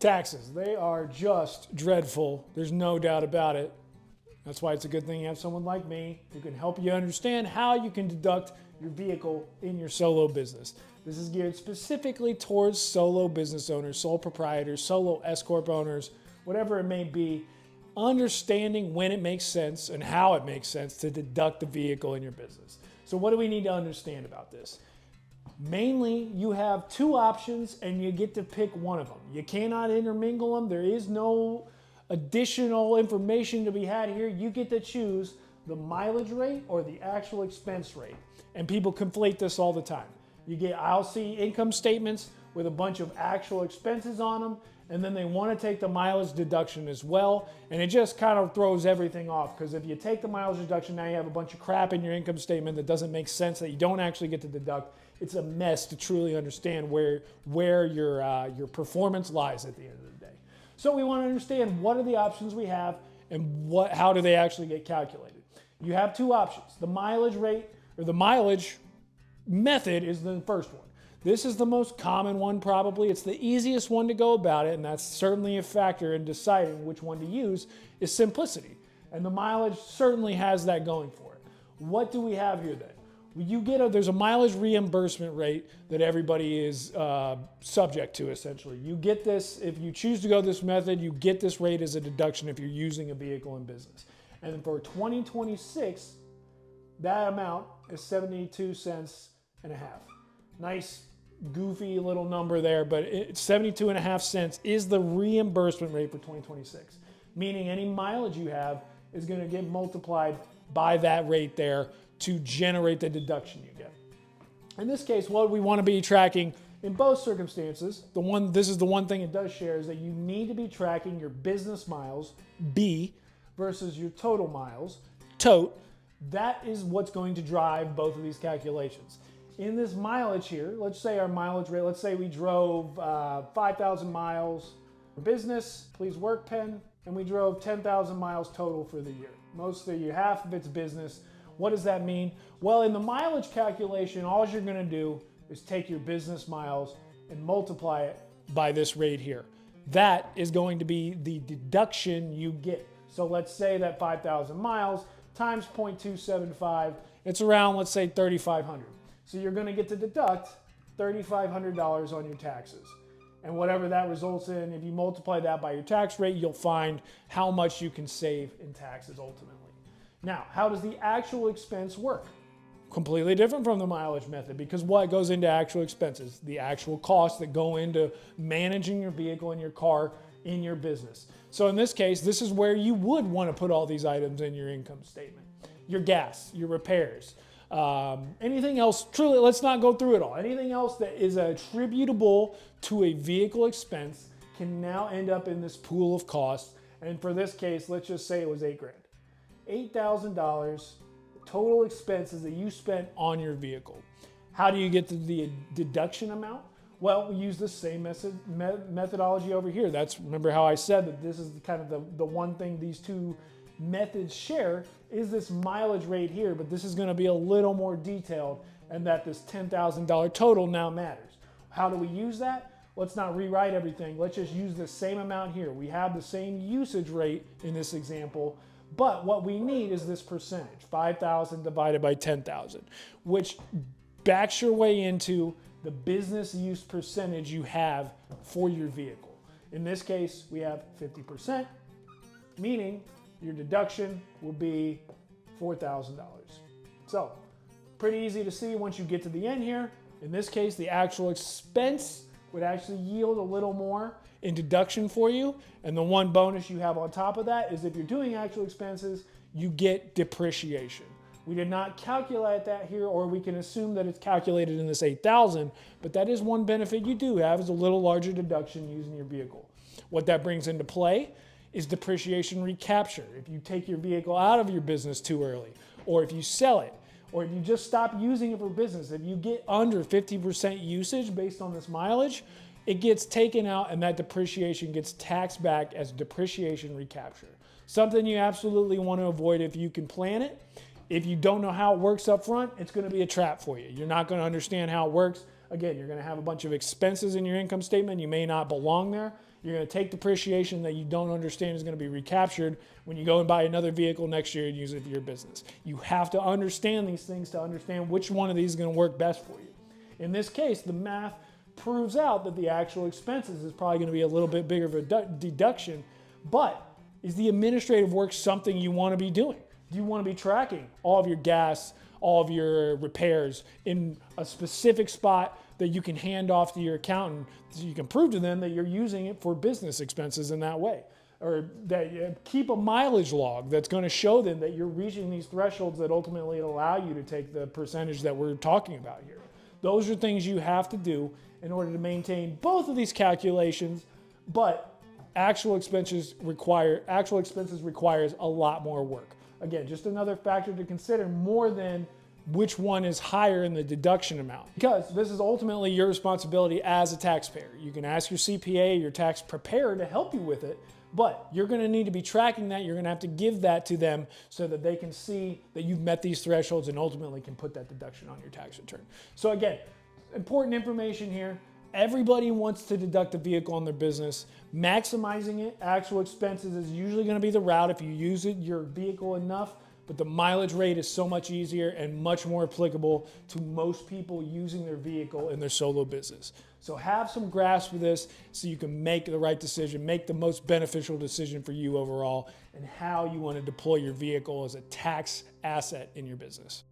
Taxes, they are just dreadful. There's no doubt about it. That's why it's a good thing you have someone like me who can help you understand how you can deduct your vehicle in your solo business. This is geared specifically towards solo business owners, sole proprietors, solo S-Corp owners, whatever it may be, understanding when it makes sense and how it makes sense to deduct the vehicle in your business. So what do we need to understand about this? Mainly, you have two options and you get to pick one of them. You cannot intermingle them. There is no additional information to be had here. You get to choose the mileage rate or the actual expense rate. And people conflate this all the time. I'll see income statements with a bunch of actual expenses on them, and then they want to take the mileage deduction as well, and it just kind of throws everything off, because if you take the mileage deduction, now you have a bunch of crap in your income statement that doesn't make sense, that you don't actually get to deduct. It's a mess to truly understand where your performance lies at the end of the day. So we want to understand what are the options we have and how do they actually get calculated. You have two options. The mileage rate, or the mileage method, is the first one. This is the most common one probably. It's the easiest one to go about it, and that's certainly a factor in deciding which one to use, is simplicity. And the mileage certainly has that going for it. What do we have here then? There's a mileage reimbursement rate that everybody is subject to, essentially. You get this, if you choose to go this method, you get this rate as a deduction if you're using a vehicle in business. And for 2026, that amount is 72 cents and a half. Nice, goofy little number there, but 72 and a half cents is the reimbursement rate for 2026. Meaning any mileage you have is going to get multiplied by that rate there to generate the deduction you get. In this case, what we want to be tracking in both circumstances, this is the one thing it does share, is that you need to be tracking your business miles, B, versus your total miles, tote. That is what's going to drive both of these calculations. In this mileage here, let's say our mileage rate, let's say we drove 5,000 miles for business, please work pen, and we drove 10,000 miles total for the year. Mostly half of it's business. What does that mean? Well, in the mileage calculation, all you're gonna do is take your business miles and multiply it by this rate here. That is going to be the deduction you get. So let's say that 5,000 miles times 0.275, it's around, let's say, 3,500. So you're going to get to deduct $3,500 on your taxes. And whatever that results in, if you multiply that by your tax rate, you'll find how much you can save in taxes ultimately. Now, how does the actual expense work? Completely different from the mileage method, because what goes into actual expenses? The actual costs that go into managing your vehicle and your car in your business. So in this case, this is where you would want to put all these items in your income statement. Your gas, your repairs, anything else, truly, let's not go through it all. Anything else that is attributable to a vehicle expense can now end up in this pool of costs. And for this case, let's just say it was $8,000. $8,000 total expenses that you spent on your vehicle. How do you get to the deduction amount? Well, we use the same methodology over here. Remember how I said that this is kind of the one thing these two methods share is this mileage rate here, but this is going to be a little more detailed, and that this $10,000 total now matters. How do we use that? Let's not rewrite everything. Let's just use the same amount here. We have the same usage rate in this example, but what we need is this percentage, 5,000 divided by 10,000, which backs your way into the business use percentage you have for your vehicle. In this case, we have 50%, meaning your deduction will be $4,000. So, pretty easy to see once you get to the end here. In this case, the actual expense would actually yield a little more in deduction for you. And the one bonus you have on top of that is if you're doing actual expenses, you get depreciation. We did not calculate that here, or we can assume that it's calculated in this 8,000, but that is one benefit you do have, is a little larger deduction using your vehicle. What that brings into play is depreciation recapture. If you take your vehicle out of your business too early, or if you sell it, or if you just stop using it for business, if you get under 50% usage based on this mileage, it gets taken out and that depreciation gets taxed back as depreciation recapture. Something you absolutely want to avoid if you can plan it. If you don't know how it works up front, it's going to be a trap for you. You're not going to understand how it works. Again, you're going to have a bunch of expenses in your income statement. You may not belong there. You're going to take depreciation that you don't understand is going to be recaptured when you go and buy another vehicle next year and use it for your business. You have to understand these things to understand which one of these is going to work best for you. In this case, the math proves out that the actual expenses is probably going to be a little bit bigger of a deduction, but is the administrative work something you want to be doing? Do you want to be tracking all of your gas, all of your repairs in a specific spot that you can hand off to your accountant so you can prove to them that you're using it for business expenses in that way? Or that you keep a mileage log that's going to show them that you're reaching these thresholds that ultimately allow you to take the percentage that we're talking about here. Those are things you have to do in order to maintain both of these calculations, but actual expenses requires a lot more work. Again, just another factor to consider more than which one is higher in the deduction amount, because this is ultimately your responsibility as a taxpayer. You can ask your CPA, your tax preparer to help you with it, but you're going to need to be tracking that. You're going to have to give that to them so that they can see that you've met these thresholds and ultimately can put that deduction on your tax return. So again, important information here. Everybody wants to deduct a vehicle on their business. Maximizing it, actual expenses is usually going to be the route if you use your vehicle enough, but the mileage rate is so much easier and much more applicable to most people using their vehicle in their solo business. So have some grasp of this so you can make the right decision, make the most beneficial decision for you overall, and how you want to deploy your vehicle as a tax asset in your business.